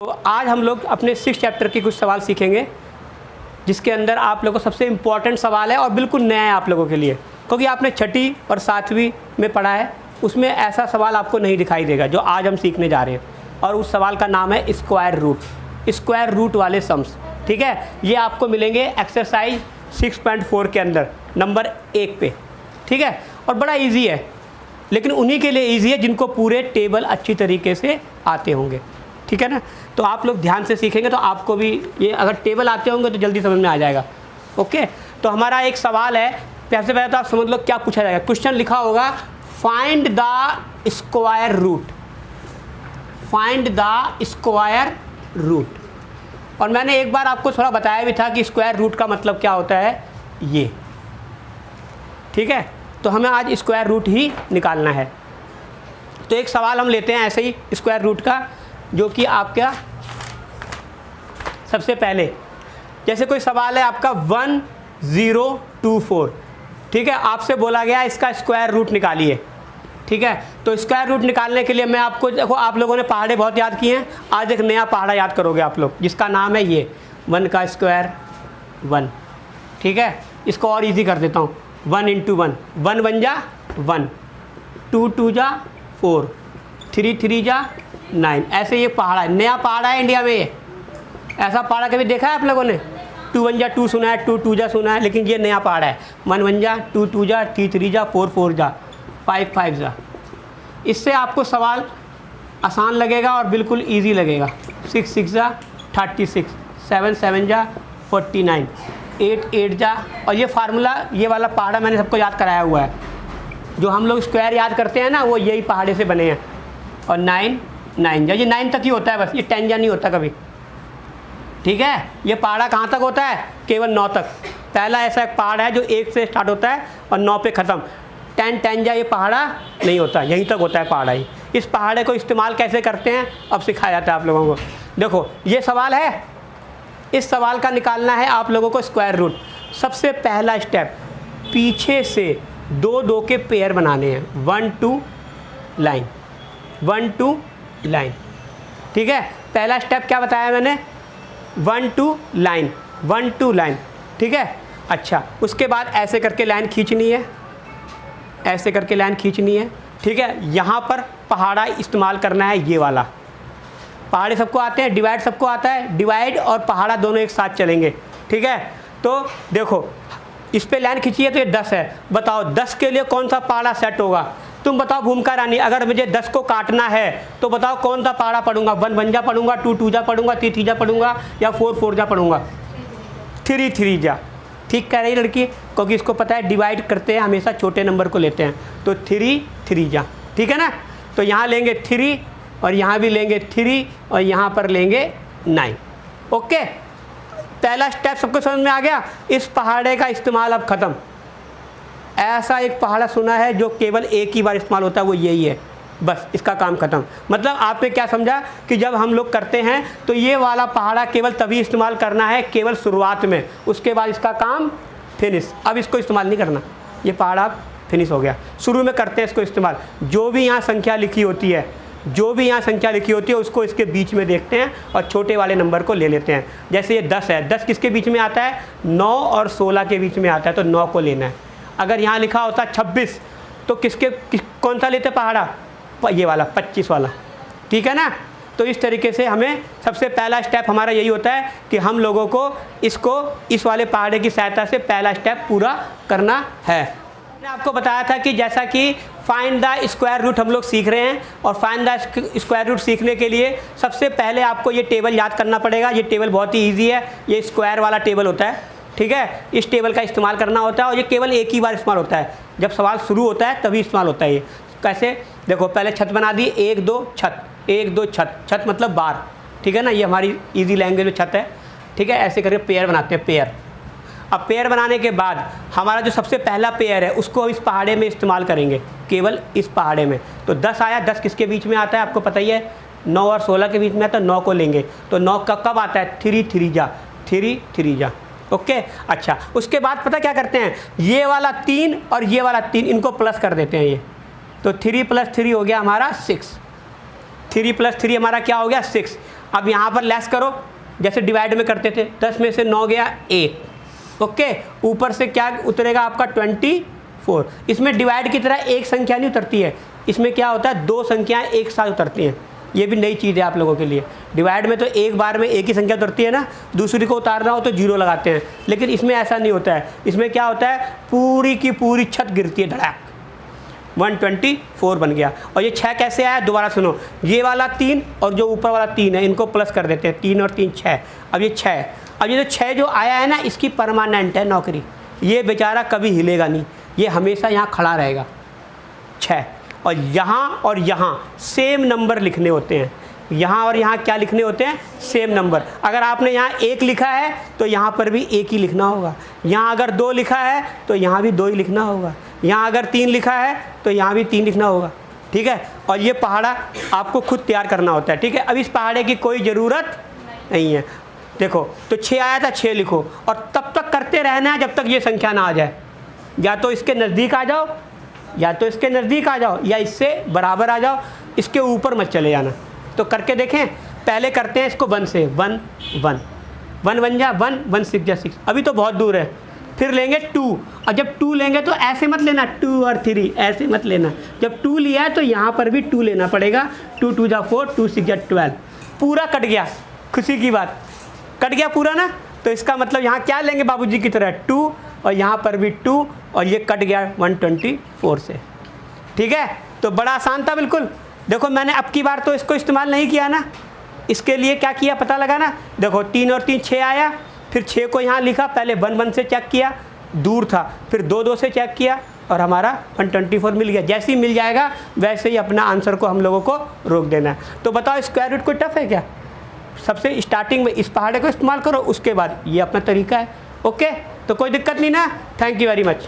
तो आज हम लोग अपने 6 चैप्टर के कुछ सवाल सीखेंगे, जिसके अंदर आप लोगों को सबसे इम्पॉर्टेंट सवाल है और बिल्कुल नया है आप लोगों के लिए, क्योंकि आपने 6ठी और 7वीं में पढ़ा है, उसमें ऐसा सवाल आपको नहीं दिखाई देगा जो आज हम सीखने जा रहे हैं। और उस सवाल का नाम है स्क्वायर रूट वाले सम्स। ठीक है, ये आपको मिलेंगे एक्सरसाइज 6.4 के अंदर नंबर 1 पे। ठीक है, और बड़ा इजी है, लेकिन उन्हीं के लिए इजी है जिनको पूरे टेबल अच्छी तरीके से आते होंगे। ठीक है ना, तो आप लोग ध्यान से सीखेंगे तो आपको भी ये अगर टेबल आते होंगे तो जल्दी समझ में आ जाएगा। ओके, तो हमारा एक सवाल है, सबसे पहले तो आप समझ लो क्या पूछा जाएगा। क्वेश्चन लिखा होगा फाइंड द स्क्वायर रूट। और मैंने एक बार आपको थोड़ा बताया भी था कि स्क्वायर रूट का मतलब क्या होता है ये। ठीक है, तो हमें आज स्क्वायर रूट ही निकालना है। तो एक सवाल हम लेते हैं ऐसे ही स्क्वायर रूट का, जो कि आपका सबसे पहले जैसे कोई सवाल है आपका 1024। ठीक है, आपसे बोला गया इसका स्क्वायर रूट निकालिए। ठीक है, तो स्क्वायर रूट निकालने के लिए मैं आपको, देखो आप लोगों ने पहाड़े बहुत याद किए हैं, आज एक नया पहाड़ा याद करोगे आप लोग, जिसका नाम है ये 1 का स्क्वायर 1। ठीक है, इसको और इजी कर देता हूँ, 1 × 1, 1 1 जा 1, 2 2 जा 4, 3 3 जा 9। ऐसे ये पहाड़ा है, नया पहाड़ा है इंडिया में। ये ऐसा पहाड़ा कभी देखा है आप लोगों ने? 2 1 जा 2 सुना है, 2 2 जा सुना है, लेकिन ये नया पहाड़ा है। 1 1 जा 2 2 जा 3 3 जा 4 4 जा 5 5 जा। इससे आपको सवाल आसान लगेगा और बिल्कुल इजी लगेगा। 6 6 जा 36, 7 7 जा 49, 8 8 जा। और ये फार्मूला, ये वाला पहाड़ा मैंने सबको याद कराया हुआ है। जो हम लोग स्क्वायर याद करते हैं ना, वो यही पहाड़े से बने हैं। और 9 9 जा, ये 9 तक ही होता है बस, ये 10 जा नहीं होता कभी। ठीक है, ये पहाड़ा कहाँ तक होता है? केवल 9 तक। पहला ऐसा एक पहाड़ है जो 1 से स्टार्ट होता है और 9 पे ख़त्म। 10 10 जा ये पहाड़ा नहीं होता, यहीं तक होता है पहाड़ा ही। इस पहाड़े को इस्तेमाल कैसे करते हैं अब सिखाया जाता है आप लोगों को। देखो ये सवाल है, इस सवाल का निकालना है आप लोगों को स्क्वायर रूट। सबसे पहला स्टेप, पीछे से 2 2 के पेयर बनाने हैं, 1 2 लाइन, 1 2 लाइन। ठीक है, पहला स्टेप क्या बताया मैंने? 1 2 लाइन, 1 2 लाइन। ठीक है, अच्छा उसके बाद ऐसे करके लाइन खींचनी है, ऐसे करके लाइन खींचनी है। ठीक है, यहाँ पर पहाड़ा इस्तेमाल करना है, ये वाला। पहाड़े सबको आते हैं, डिवाइड सबको आता है, डिवाइड और पहाड़ा दोनों एक साथ चलेंगे। ठीक है, तो देखो इस पे लाइन खींची है तो ये 10 है। बताओ 10 के लिए कौन सा पहाड़ा सेट होगा? तुम बताओ भूमिका रानी, अगर मुझे 10 को काटना है तो बताओ कौन सा पहाड़ा पढ़ूंगा? 1 1 जा पढ़ूंगा, 2 2 जा पढ़ूंगा, 3 3 जा पढ़ूंगा, या 4 4 जा पढ़ूंगा? 3 3 जा। ठीक कह रही लड़की, क्योंकि इसको पता है डिवाइड करते हैं हमेशा छोटे नंबर को लेते हैं, तो 3 3 जा। ठीक है ना, तो यहाँ लेंगे 3 और यहाँ भी लेंगे 3 और यहाँ पर लेंगे 9। ओके, पहला स्टेप सबको समझ में आ गया। इस पहाड़े का इस्तेमाल अब ख़त्म। ऐसा एक पहाड़ा सुना है जो केवल एक ही बार इस्तेमाल होता है, वो यही है, बस इसका काम ख़त्म। मतलब आपने क्या समझा कि जब हम लोग करते हैं तो ये वाला पहाड़ा केवल तभी इस्तेमाल करना है, केवल शुरुआत में, उसके बाद इसका काम फिनिश। अब इसको इस्तेमाल नहीं करना, ये पहाड़ा फिनिश हो गया। शुरू में करते हैं इसको इस्तेमाल। जो भी यहाँ संख्या लिखी होती है, उसको इसके बीच में देखते हैं और छोटे वाले नंबर को ले लेते हैं। जैसे ये 10 है, 10 किसके बीच में आता है? 9 और 16 के बीच में आता है, तो 9 को लेना है। अगर यहाँ लिखा होता 26 तो कौन सा लेते पहाड़ा? ये वाला, 25 वाला। ठीक है ना, तो इस तरीके से हमें सबसे पहला स्टेप हमारा यही होता है कि हम लोगों को इसको इस वाले पहाड़े की सहायता से पहला स्टेप पूरा करना है। मैंने आपको बताया था कि जैसा कि फाइंड द स्क्वायर रूट हम लोग सीख रहे हैं, और फाइंड द स्क्वायर रूट सीखने के लिए सबसे पहले आपको ये टेबल याद करना पड़ेगा। ये टेबल बहुत ही ईजी है, ये स्क्वायर वाला टेबल होता है। ठीक है, इस टेबल का इस्तेमाल करना होता है और ये केवल एक ही बार इस्तेमाल होता है, जब सवाल शुरू होता है तभी इस्तेमाल होता है। ये कैसे? देखो पहले छत बना दी, 1 2 छत, 1 2 छत, छत मतलब बार। ठीक है ना, ये हमारी इजी लैंग्वेज में छत है। ठीक है, ऐसे करके पेयर बनाते हैं, पेयर। अब पेयर बनाने के बाद हमारा जो सबसे पहला पेयर है उसको इस पहाड़े में इस्तेमाल करेंगे, केवल इस पहाड़े में। तो 10 आया, 10 किसके बीच में आता है आपको पता ही है? 9 और 16 के बीच में आता है, 9 को लेंगे। तो 9 कब आता है? 3 3 जा, 3 3 जा। ओके, अच्छा उसके बाद पता क्या करते हैं? ये वाला 3 और ये वाला 3 इनको प्लस कर देते हैं। ये तो 3 + 3 हो गया हमारा 6, 3 + 3 हमारा क्या हो गया? 6। अब यहाँ पर लेस करो, जैसे डिवाइड में करते थे, 10 में से 9 गया 1, ओके। ऊपर से क्या उतरेगा आपका 24। इसमें डिवाइड की तरह एक संख्या नहीं उतरती है, इसमें क्या होता है 2 संख्याएं एक साथ उतरती हैं। ये भी नई चीज़ है आप लोगों के लिए। डिवाइड में तो एक बार में एक ही संख्या उतरती है ना, दूसरी को उतारना हो तो 0 लगाते हैं, लेकिन इसमें ऐसा नहीं होता है। इसमें क्या होता है, पूरी की पूरी छत गिरती है, धड़ाक, 124 बन गया। और ये 6 कैसे आया, दोबारा सुनो, ये वाला 3 और जो ऊपर वाला 3 है इनको प्लस कर देते हैं, 3 और 3 6। अब ये 6, अब ये जो 6 जो आया है ना, इसकी परमानेंट है नौकरी, ये बेचारा कभी हिलेगा नहीं, ये हमेशा यहाँ खड़ा रहेगा 6। और यहाँ सेम नंबर लिखने होते हैं, यहाँ और यहाँ क्या लिखने होते हैं, सेम नंबर। अगर आपने यहाँ 1 लिखा है तो यहाँ पर भी 1 ही लिखना होगा, यहाँ अगर 2 लिखा है तो यहाँ भी 2 ही लिखना होगा, यहाँ अगर 3 लिखा है तो यहाँ भी 3 लिखना होगा, ठीक है। और ये पहाड़ा आपको खुद तैयार करना होता है, ठीक है। अब इस पहाड़े की कोई ज़रूरत नहीं है। देखो तो 6 आया था, 6 लिखो, और तब तक करते रहना है जब तक ये संख्या ना आ जाए। या तो इसके नज़दीक आ जाओ, या तो इसके नज़दीक आ जाओ, या इससे बराबर आ जाओ, इसके ऊपर मत चले जाना। तो करके देखें, पहले करते हैं इसको 1 से, 1 1 1 बन जा 1 1 6 जा 6, अभी तो बहुत दूर है। फिर लेंगे 2, और जब 2 लेंगे तो ऐसे मत लेना 2 और 3, ऐसे मत लेना। जब 2 लिया है तो यहाँ पर भी 2 लेना पड़ेगा, 2 2 जा 4, 2 6 जा 12, पूरा कट गया, खुशी की बात, कट गया पूरा ना। तो इसका मतलब यहाँ क्या लेंगे बाबूजी की तरह 2, और यहाँ पर भी 2, और ये कट गया 124 से, ठीक है। तो बड़ा आसान था बिल्कुल। देखो मैंने अब की बार तो इसको इस्तेमाल नहीं किया ना, इसके लिए क्या किया पता लगा ना। देखो 3 और 3 6 आया, फिर 6 को यहाँ लिखा, पहले 1 1 से चेक किया, दूर था, फिर 2 2 से चेक किया, और हमारा 124 मिल गया। जैसे ही मिल जाएगा वैसे ही अपना आंसर को हम लोगों को रोक देना है। तो बताओ स्क्वायर रूट कोई टफ है क्या? सबसे स्टार्टिंग में इस पहाड़े को इस्तेमाल करो, उसके बाद ये अपना तरीका है, ओके। तो कोई दिक्कत नहीं ना। Thank you very much.